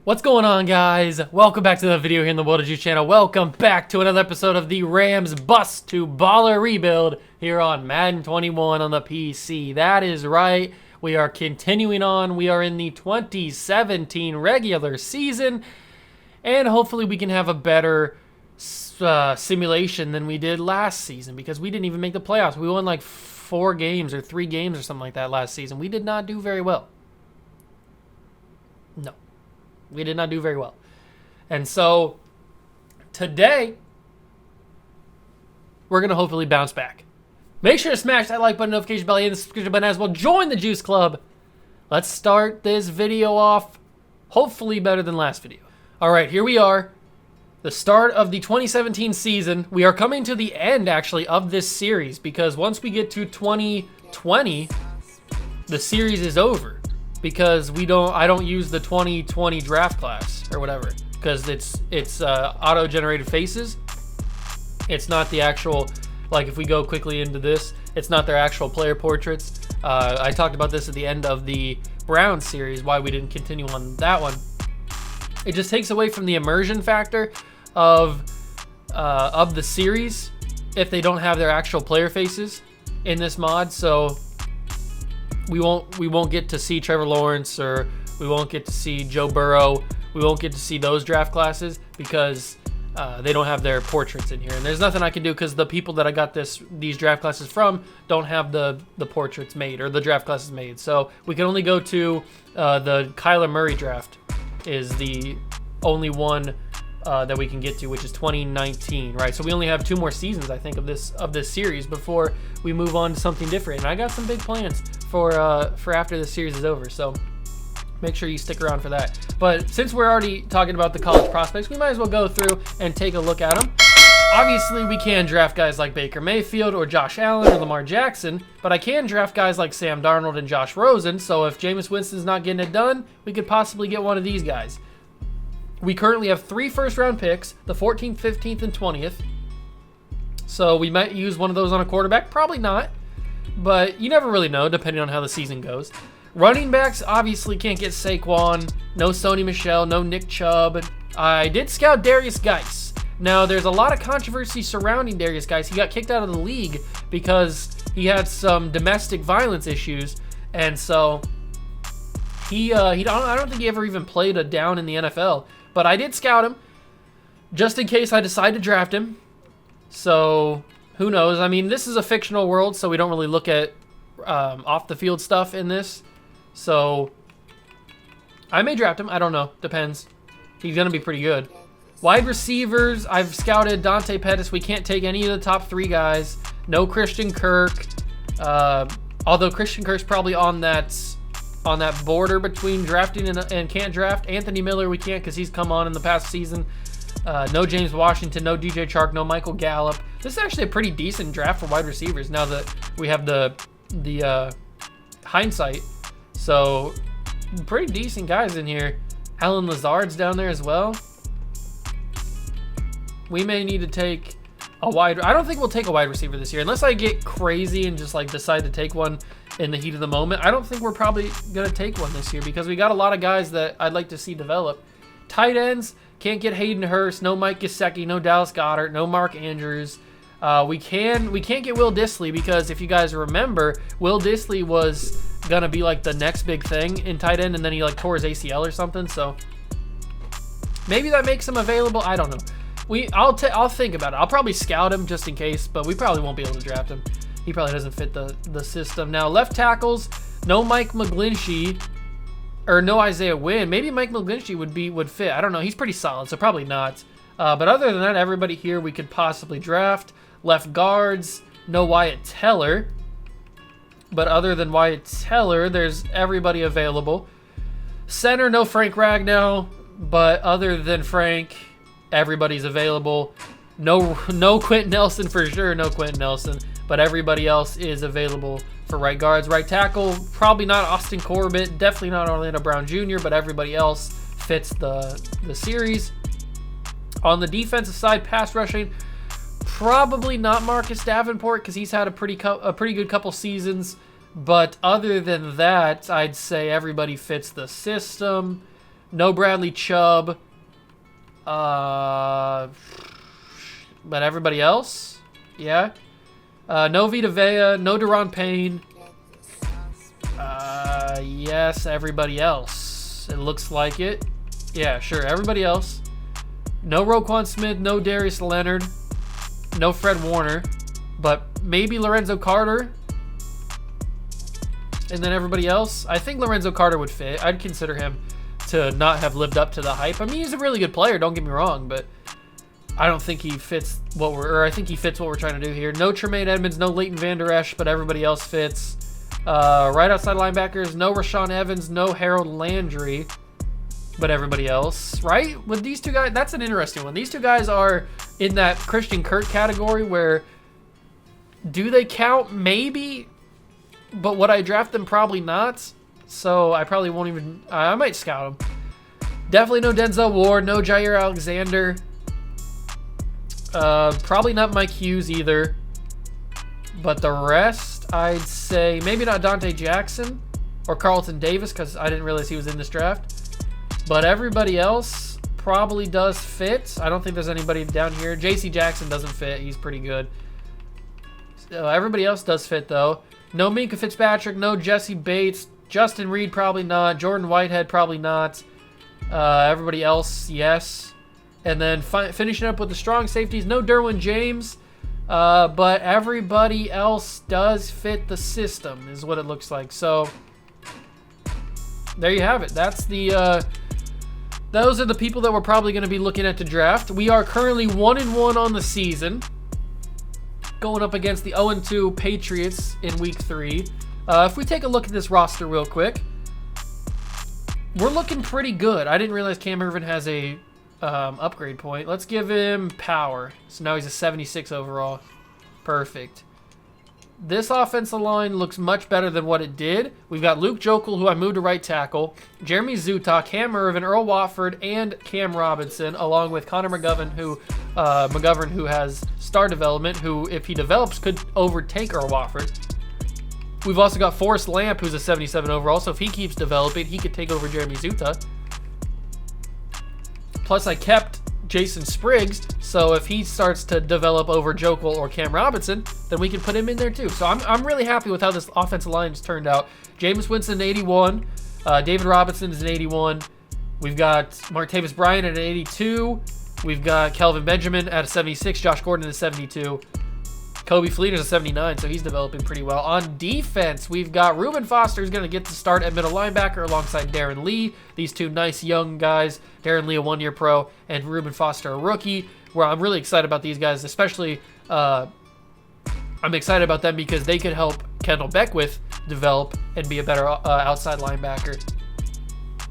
What's going on, guys? Welcome back to the video here in the World of Juice channel. Welcome back to another episode of the Rams Bust to Baller Rebuild here on Madden 21 on the PC. That is right. We are continuing on. We are in the 2017 regular season, and hopefully we can have a better simulation than we did last season, because we didn't even make the playoffs. We won like 4 games or 3 games or something like that last season. We did not do very well. No. We did not do very well. And so today, we're going to hopefully bounce back. Make sure to smash that like button, notification bell, and the subscription button as well. Join the Juice Club. Let's start this video off hopefully better than last video. All right, here we are. The start of the 2017 season. We are coming to the end, actually, of this series, because once we get to 2020, the series is over. Because I don't use the 2020 draft class or whatever, because it's auto-generated faces. It's not the actual, like if we go quickly into this, it's not their actual player portraits. I talked about this at the end of the Browns series, why we didn't continue on that one. It just takes away from the immersion factor of the series if they don't have their actual player faces in this mod. So we won't get to see Trevor Lawrence, or we won't get to see Joe Burrow. We won't get to see those draft classes because they don't have their portraits in here. And there's nothing I can do because the people that I got these draft classes from don't have the portraits made or the draft classes made. So we can only go to the Kyler Murray draft is the only one that we can get to, which is 2019, right? So we only have 2 more seasons, I think, of this series before we move on to something different. And I got some big plans for after this series is over, so make sure you stick around for that. But since we're already talking about the college prospects, we might as well go through and take a look at them. Obviously, we can draft guys like Baker Mayfield or Josh Allen or Lamar Jackson, but I can draft guys like Sam Darnold and Josh Rosen. So if Jameis Winston's not getting it done, we could possibly get one of these guys. We currently have 3 first-round picks, the 14th, 15th, and 20th. So we might use one of those on a quarterback. Probably not, but you never really know, depending on how the season goes. Running backs, obviously can't get Saquon. No Sony Michel, no Nick Chubb. I did scout Darius Geis. Now, there's a lot of controversy surrounding Darius Geis. He got kicked out of the league because he had some domestic violence issues, and so I don't think he ever even played a down in the NFL. But I did scout him just in case I decide to draft him. So who knows? I mean, this is a fictional world, so we don't really look at off-the-field stuff in this. So I may draft him. I don't know. Depends. He's going to be pretty good. Wide receivers, I've scouted Dante Pettis. We can't take any of the top 3 guys. No Christian Kirk. Although Christian Kirk's probably on that border between drafting and can't draft. Anthony Miller we can't because he's come on in the past season. No James Washington, no DJ Chark, no Michael Gallup. This is actually a pretty decent draft for wide receivers now that we have the hindsight. So pretty decent guys in here. Alan Lazard's down there as well. We may need to take I don't think we'll take a wide receiver this year unless I get crazy and just like decide to take one in the heat of the moment. I don't think we're probably going to take one this year because we got a lot of guys that I'd like to see develop. Tight ends, can't get Hayden Hurst, no Mike Gesicki, no Dallas Goedert, no Mark Andrews. We can't get Will Dissly because if you guys remember, Will Dissly was going to be like the next big thing in tight end, and then he like tore his ACL or something. So maybe that makes him available. I don't know. I'll think about it. I'll probably scout him just in case, but we probably won't be able to draft him. He probably doesn't fit the system. Now, left tackles, no Mike McGlinchey or no Isaiah Wynn. Maybe Mike McGlinchey would fit. I don't know. He's pretty solid, so probably not. But other than that, everybody here we could possibly draft. Left guards, no Wyatt Teller. But other than Wyatt Teller, there's everybody available. Center, no Frank Ragnow. But other than Frank, everybody's available. No Quentin Nelson for sure. No Quentin Nelson. But everybody else is available for right guards. Right tackle, probably not Austin Corbett. Definitely not Orlando Brown Jr., but everybody else fits the series. On the defensive side, pass rushing, Probably not Marcus Davenport because he's had a pretty good couple seasons. But other than that, I'd say everybody fits the system. No Bradley Chubb. But everybody else, yeah. No Vita Vea, no Deron Payne. Yes, everybody else. It looks like it. Yeah, sure, everybody else. No Roquan Smith, no Darius Leonard, no Fred Warner, but maybe Lorenzo Carter. And then everybody else, I think Lorenzo Carter would fit. I'd consider him to not have lived up to the hype. I mean, he's a really good player, don't get me wrong, but I don't think he fits I think he fits what we're trying to do here. No Tremaine Edmonds, no Leighton Vander Esch, but everybody else fits. Right outside linebackers, no Rashaan Evans, no Harold Landry, but everybody else, right? With these two guys, that's an interesting one. These two guys are in that Christian Kirk category where, do they count? Maybe, but would I draft them? Probably not. So I probably won't even, I might scout them. Definitely no Denzel Ward, no Jair Alexander. Probably not Mike Hughes either. But the rest, I'd say maybe not Dante Jackson or Carlton Davis because I didn't realize he was in this draft. But everybody else probably does fit. I don't think there's anybody down here. J.C. Jackson doesn't fit. He's pretty good. So everybody else does fit, though. No Minka Fitzpatrick, no Jesse Bates. Justin Reed, probably not. Jordan Whitehead, probably not. Everybody else, yes. And then finishing up with the strong safeties, no Derwin James. But everybody else does fit the system, is what it looks like. So there you have it. That's the those are the people that we're probably going to be looking at to draft. We are currently 1-1 on the season, going up against the 0-2 Patriots in Week 3. If we take a look at this roster real quick, we're looking pretty good. I didn't realize Cam Irvin has a upgrade point. Let's give him power. So now he's a 76 overall. Perfect. This offensive line looks much better than what it did. We've got Luke Jokel, who I moved to right tackle, Jeremy Zuta, Cam Irvin, Earl Watford, and Cam Robinson, along with Connor McGovern, who has star development, who, if he develops, could overtake Earl Watford. We've also got Forrest Lamp, who's a 77 overall, so if he keeps developing, he could take over Jeremy Zuta. Plus, I kept Jason Spriggs, so if he starts to develop over Jokel or Cam Robinson, then we can put him in there too. So I'm really happy with how this offensive line has turned out. Jameis Winston, 81. David Robinson is an 81. We've got Martavis Bryant at an 82. We've got Kelvin Benjamin at a 76. Josh Gordon at a 72. Kobe Fleener's a 79, so he's developing pretty well. On defense, we've got Reuben Foster, who's going to get to start at middle linebacker alongside Darren Lee. These two nice young guys. Darren Lee, a one-year pro, and Reuben Foster, a rookie. Where I'm really excited about these guys, especially I'm excited about them because they could help Kendall Beckwith develop and be a better outside linebacker.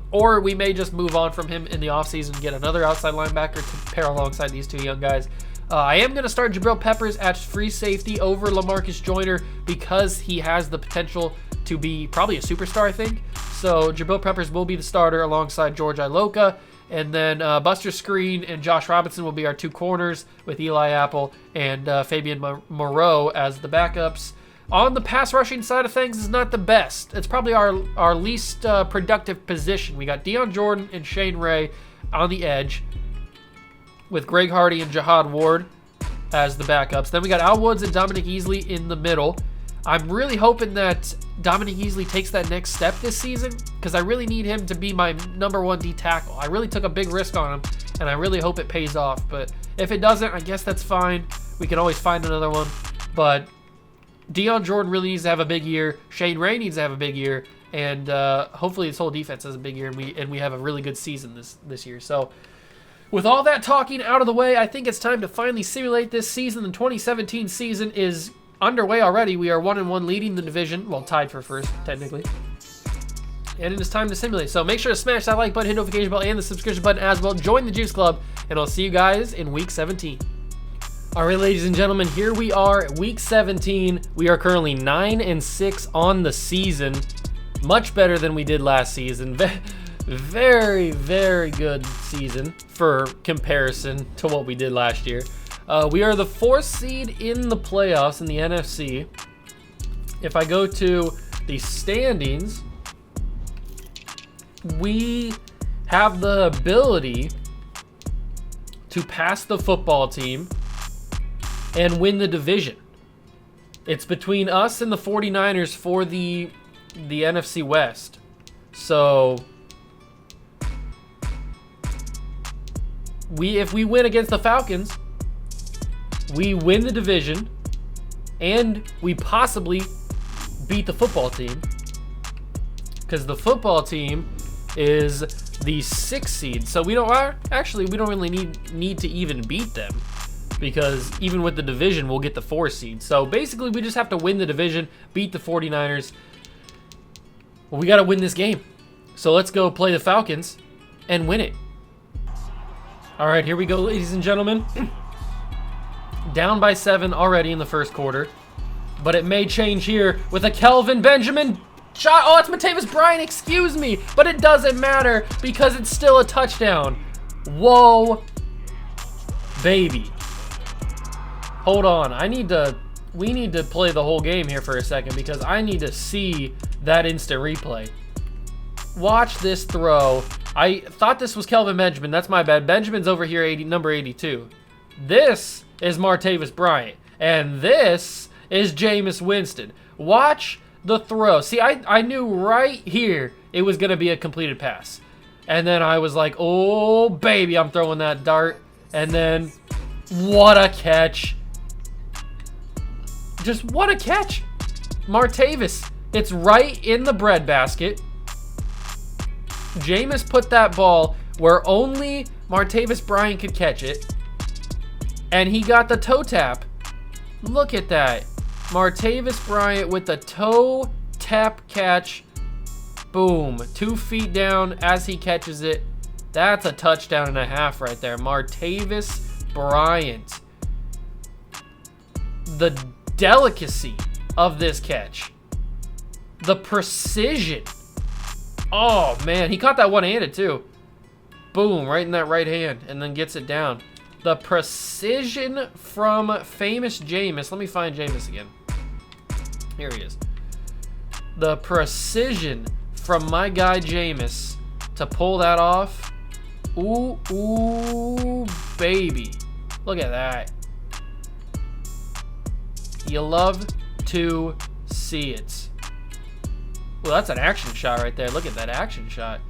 Or we may just move on from him in the offseason and get another outside linebacker to pair alongside these two young guys. I am going to start Jabril Peppers at free safety over LaMarcus Joyner because he has the potential to be probably a superstar, I think. So Jabril Peppers will be the starter alongside George Iloka. And then Buster Screen and Josh Robinson will be our two corners with Eli Apple and Fabian Moreau as the backups. On the pass rushing side of things is not the best. It's probably our least productive position. We got Deion Jordan and Shane Ray on the edge, with Greg Hardy and Jihad Ward as the backups. Then we got Al Woods and Dominic Easley in the middle. I'm really hoping that Dominic Easley takes that next step this season because I really need him to be my number one D tackle. I really took a big risk on him, and I really hope it pays off. But if it doesn't, I guess that's fine. We can always find another one. But Deion Jordan really needs to have a big year. Shane Ray needs to have a big year. And hopefully this whole defense has a big year, and we have a really good season this year. So with all that talking out of the way, I think it's time to finally simulate this season. The 2017 season is underway already. We are 1-1 leading the division. Well, tied for first, technically. And it is time to simulate. So make sure to smash that like button, hit notification bell, and the subscription button as well. Join the Juice Club, and I'll see you guys in Week 17. All right, ladies and gentlemen, here we are at Week 17. We are currently 9-6 on the season. Much better than we did last season. Very, very good season for comparison to what we did last year. We are the 4th seed in the playoffs in the NFC. If I go to the standings, we have the ability to pass the football team and win the division. It's between us and the 49ers for the NFC West. So if we win against the Falcons, we win the division and we possibly beat the football team, because the football team is the 6th seed. So we don't really need to even beat them, because even with the division, we'll get the 4 seed. So basically, we just have to win the division, beat the 49ers. Well, we got to win this game. So let's go play the Falcons and win it. All right, here we go, ladies and gentlemen. Down by 7 already in the first quarter, but it may change here with a Kelvin Benjamin shot. Oh, it's Martavis Bryant, excuse me, but it doesn't matter because it's still a touchdown. Whoa, baby. Hold on, we need to play the whole game here for a second, because I need to see that instant replay. Watch this throw. I thought this was Kelvin Benjamin. That's my bad. Benjamin's over here, number 82. This is Martavis Bryant, and this is Jameis Winston. Watch the throw. See, I knew right here it was going to be a completed pass. And then I was like, oh, baby, I'm throwing that dart. And then, what a catch. Just what a catch. Martavis, it's right in the breadbasket. Jameis put that ball where only Martavis Bryant could catch it. And he got the toe tap. Look at that. Martavis Bryant with the toe tap catch. Boom. 2 feet down as he catches it. That's a touchdown and a half right there. Martavis Bryant. The delicacy of this catch. The precision. Oh, man. He caught that one-handed, too. Boom. Right in that right hand. And then gets it down. The precision from famous Jameis. Let me find Jameis again. Here he is. The precision from my guy Jameis to pull that off. Ooh, ooh, baby. Look at that. You love to see it. Well, that's an action shot right there. Look at that action shot.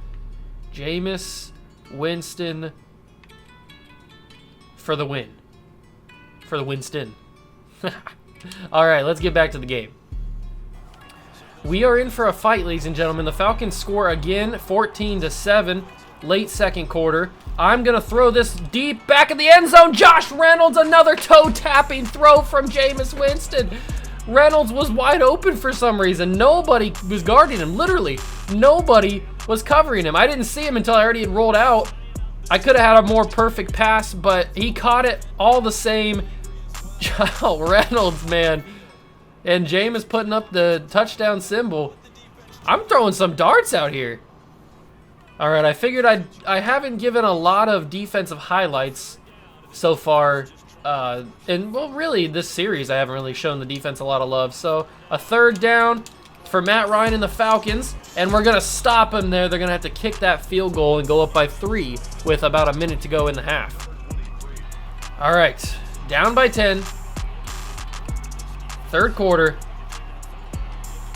Jameis Winston for the win. For the Winston. All right, let's get back to the game. We are in for a fight, ladies and gentlemen. The Falcons score again, 14-7, late second quarter. I'm going to throw this deep back in the end zone. Josh Reynolds, another toe-tapping throw from Jameis Winston. Reynolds was wide open for some reason. Nobody was guarding him. Literally, nobody was covering him. I didn't see him until I already had rolled out. I could have had a more perfect pass, but he caught it all the same. Oh, Reynolds, man. And Jameis putting up the touchdown symbol. I'm throwing some darts out here. All right, I figured I haven't given a lot of defensive highlights so far. And, well, really, this series I haven't really shown the defense a lot of love. So, a third down for Matt Ryan and the Falcons. And we're going to stop him there. They're going to have to kick that field goal and go up by 3 with about a minute to go in the half. All right, down by 10. Third quarter.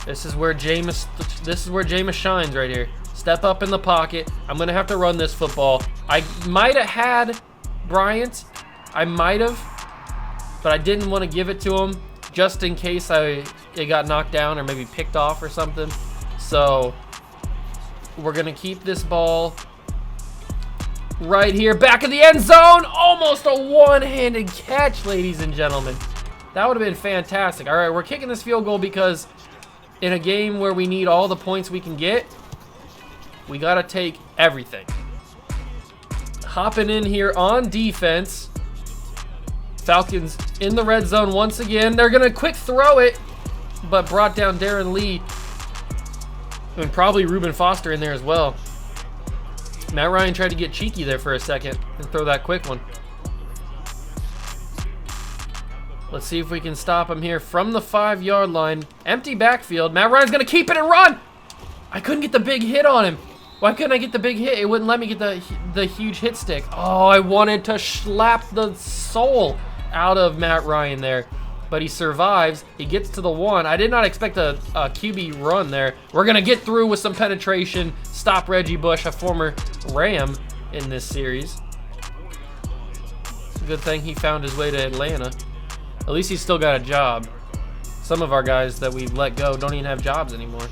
This is where Jameis shines right here. Step up in the pocket. I'm going to have to run this football. I might have had Bryant. I might have, but I didn't want to give it to him just in case it got knocked down or maybe picked off or something. So we're going to keep this ball right here, back of the end zone. Almost a one-handed catch, ladies and gentlemen. That would have been fantastic. All right, we're kicking this field goal because in a game where we need all the points we can get, we got to take everything. Hopping in here on defense. Falcons in the red zone once again. They're going to quick throw it, but brought down Darren Lee. And probably Reuben Foster in there as well. Matt Ryan tried to get cheeky there for a second and throw that quick one. Let's see if we can stop him here from the 5-yard line. Empty backfield. Matt Ryan's going to keep it and run. I couldn't get the big hit on him. Why couldn't I get the big hit? It wouldn't let me get the huge hit stick. Oh, I wanted to slap the soul out of Matt Ryan there. But he survives. He gets to the 1. I did not expect a QB run there. We're going to get through with some penetration. Stop Reggie Bush, a former Ram in this series. It's a good thing he found his way to Atlanta. At least he's still got a job. Some of our guys that we've let go don't even have jobs anymore.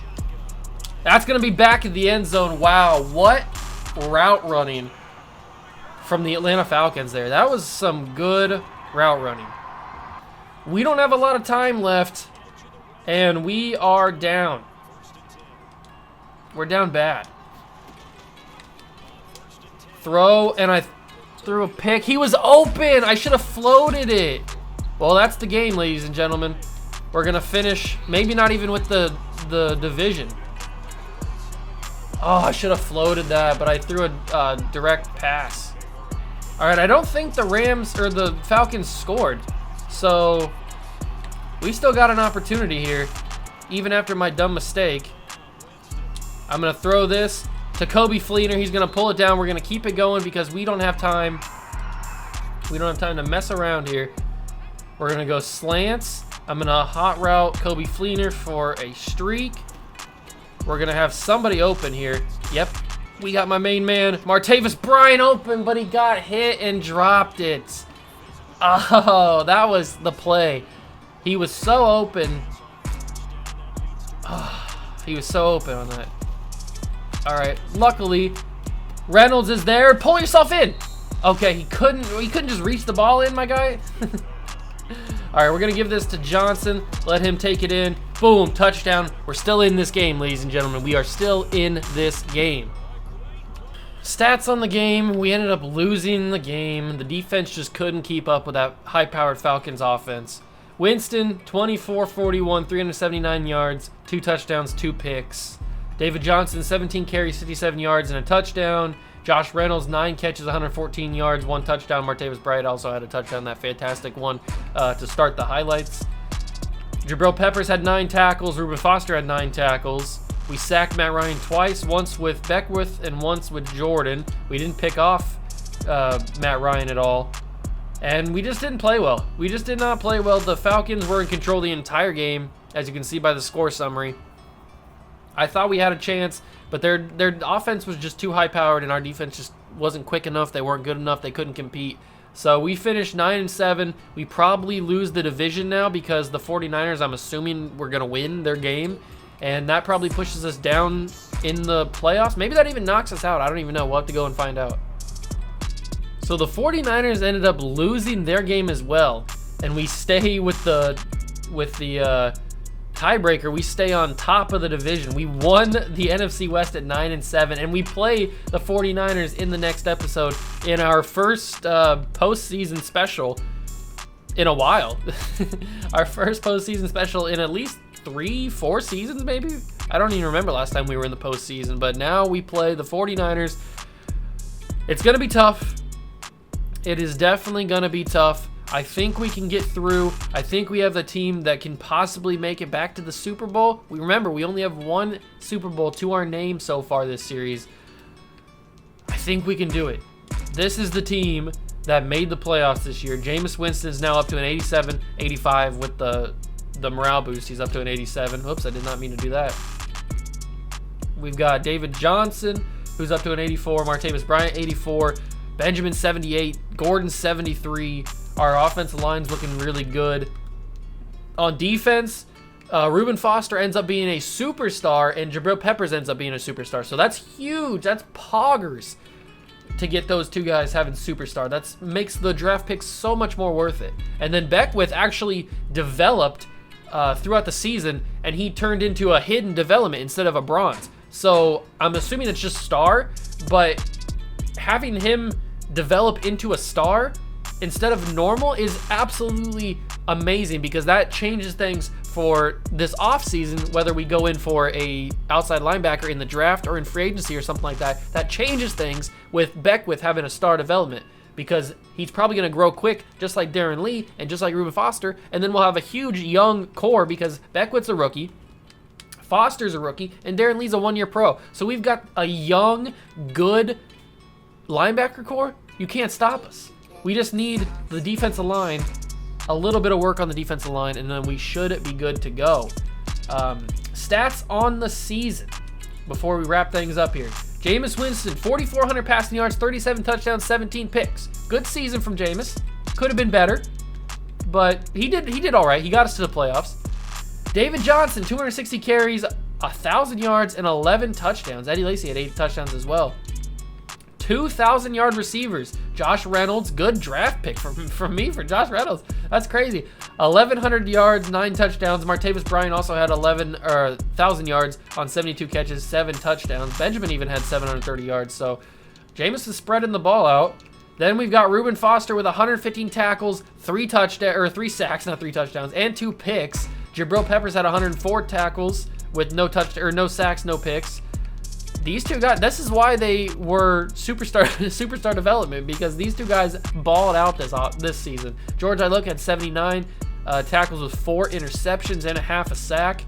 That's going to be back in the end zone. Wow, what route running from the Atlanta Falcons there. That was some good route running. We don't have a lot of time left, and we are down. We're down bad. Throw, and I threw a pick. He was open. I should have floated it. Well, that's the game, ladies and gentlemen. We're going to finish, maybe not even with the division. Oh, I should have floated that, but I threw a direct pass. All right, I don't think the Rams or the Falcons scored. So we still got an opportunity here, even after my dumb mistake. I'm going to throw this to Kobe Fleener. He's going to pull it down. We're going to keep it going because we don't have time. We don't have time to mess around here. We're going to go slants. I'm going to hot route Kobe Fleener for a streak. We're going to have somebody open here. Yep, we got my main man, Martavis Bryant, open, but he got hit and dropped it. Oh, that was the play. He was so open. Oh, he was so open on that. All right, luckily, Reynolds is there. Pull yourself in. Okay, he couldn't just reach the ball in, my guy. All right, we're going to give this to Johnson. Let him take it in. Boom, touchdown. We're still in this game, ladies and gentlemen. We are still in this game. Stats on the game, we ended up losing the game. The defense just couldn't keep up with that high-powered Falcons offense. Winston, 24-41, 379 yards, 2 touchdowns, 2 picks. David Johnson, 17 carries, 57 yards, and a touchdown. Josh Reynolds, 9 catches, 114 yards, 1 touchdown. Martavis Bryant also had a touchdown, that fantastic one to start the highlights. Jabril Peppers had 9 tackles. Reuben Foster had 9 tackles. We sacked Matt Ryan twice, once with Beckwith and once with Jordan. We didn't pick off Matt Ryan at all. And we just didn't play well. We just did not play well. The Falcons were in control the entire game, as you can see by the score summary. I thought we had a chance, but their offense was just too high-powered, and our defense just wasn't quick enough. They weren't good enough. They couldn't compete. So we finished 9-7. We probably lose the division now because the 49ers, I'm assuming, we're going to win their game. And that probably pushes us down in the playoffs. Maybe that even knocks us out. I don't even know. We'll have to go and find out. So the 49ers ended up losing their game as well. And we stay with the tiebreaker. We stay on top of the division. We won the NFC West at 9-7. And we play the 49ers in the next episode in our first postseason special in a while. Our first postseason special in at least 3-4 seasons, maybe? I don't even remember last time we were in the postseason, but now we play the 49ers. It's going to be tough. It is definitely going to be tough. I think we can get through. I think we have the team that can possibly make it back to the Super Bowl. Remember, we only have 1 Super Bowl to our name so far this series. I think we can do it. This is the team that made the playoffs this year. Jameis Winston is now up to an 87-85 with the morale boost. He's up to an 87. Oops, I did not mean to do that. We've got David Johnson, who's up to an 84. Martavis Bryant, 84. Benjamin, 78. Gordon, 73. Our offensive line's looking really good. On defense, Reuben Foster ends up being a superstar, and Jabril Peppers ends up being a superstar. So that's huge. That's poggers to get those 2 guys having superstar. That makes the draft picks so much more worth it. And then Beckwith actually developed throughout the season, and he turned into a hidden development instead of a bronze. So I'm assuming it's just star, but having him develop into a star instead of normal is absolutely amazing, because that changes things for this offseason, whether we go in for a outside linebacker in the draft or in free agency or something like that. That changes things with Beckwith having a star development. because he's probably going to grow quick, just like Darren Lee and just like Reuben Foster. And then we'll have a huge young core because Beckwith's a rookie, Foster's a rookie, and Darren Lee's a one-year pro. So we've got a young, good linebacker core. You can't stop us. We just need the defensive line, a little bit of work on the defensive line, and then we should be good to go. Stats on the season before we wrap things up here. Jameis Winston, 4,400 passing yards, 37 touchdowns, 17 picks. Good season from Jameis. Could have been better, but he did all right. He got us to the playoffs. David Johnson, 260 carries, 1,000 yards, and 11 touchdowns. Eddie Lacy had 8 touchdowns as well. 2,000-yard receivers. Josh Reynolds, good draft pick from me for Josh Reynolds. That's crazy. 1,100 yards, 9 touchdowns. Martavis Bryant also had 1,000 yards on 72 catches, 7 touchdowns. Benjamin even had 730 yards. So Jameis is spreading the ball out. Then we've got Reuben Foster with 115 tackles, 3 sacks, not 3 touchdowns, and 2 picks. Jabril Peppers had 104 tackles with no sacks, no picks. These two guys, this is why they were superstar development, because these two guys balled out this season. George Iloka had 79 tackles with 4 interceptions and a half a sack.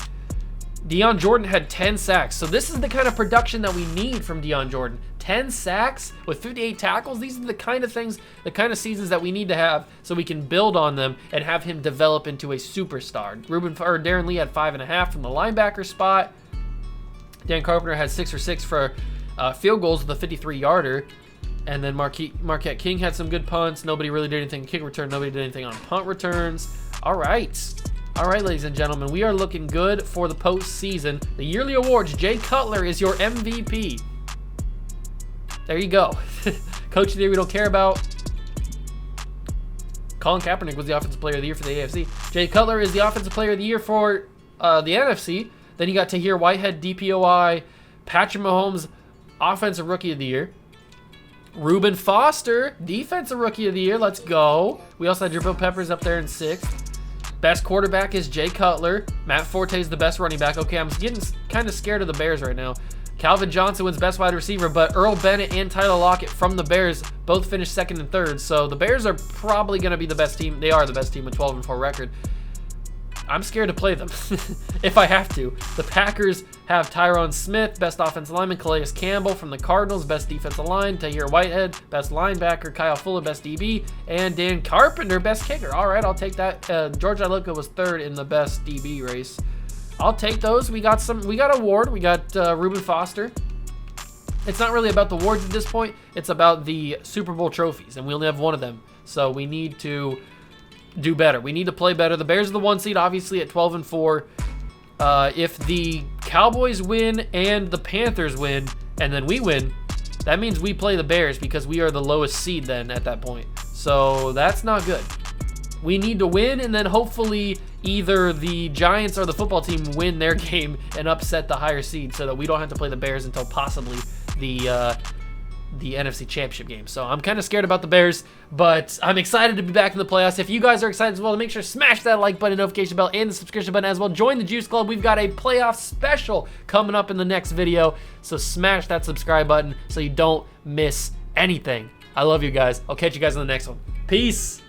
Deion Jordan had 10 sacks. So this is the kind of production that we need from Deion Jordan. 10 sacks with 58 tackles. These are the kind of things, the kind of seasons that we need to have so we can build on them and have him develop into a superstar. Darren Lee had 5.5 from the linebacker spot. Dan Carpenter had 6 for 6 for field goals with a 53-yarder. And then Marquette King had some good punts. Nobody really did anything kick return. Nobody did anything on punt returns. All right, ladies and gentlemen, we are looking good for the postseason. The yearly awards, Jay Cutler is your MVP. There you go. Coach of the year we don't care about. Colin Kaepernick was the offensive player of the year for the AFC. Jay Cutler is the offensive player of the year for the NFC. Then you got Tahir Whitehead, DPOI. Patrick Mahomes, offensive rookie of the year. Reuben Foster, defensive rookie of the year. Let's go. We also had Jabril Peppers up there in 6th. Best quarterback is Jay Cutler. Matt Forte is the best running back. Okay, I'm getting kind of scared of the Bears right now. Calvin Johnson wins best wide receiver, but Earl Bennett and Tyler Lockett from the Bears both finished 2nd and 3rd. So the Bears are probably going to be the best team. They are the best team with 12-4 record. I'm scared to play them if I have to. The Packers have Tyron Smith, best offensive lineman. Calais Campbell from the Cardinals, best defensive line. Tahir Whitehead, best linebacker. Kyle Fuller, best DB. And Dan Carpenter, best kicker. All right, I'll take that. George Iloka was 3rd in the best DB race. I'll take those. We got award. We got Reuben Foster. It's not really about the awards at this point. It's about the Super Bowl trophies, and we only have one of them. So we need to do better. We need to play better. The Bears are the 1 seed, obviously, at 12-4. If the Cowboys win and the Panthers win, and then we win, that means we play the Bears because we are the lowest seed then at that point. So that's not good. We need to win, and then hopefully either the Giants or the football team win their game and upset the higher seed so that we don't have to play the Bears until possibly the NFC Championship game. So I'm kind of scared about the Bears, but I'm excited to be back in the playoffs. If you guys are excited as well, make sure to smash that like button, notification bell, and the subscription button as well. Join the Juice Club. We've got a playoff special coming up in the next video, so smash that subscribe button so you don't miss anything. I love you guys. I'll catch you guys in the next one. Peace.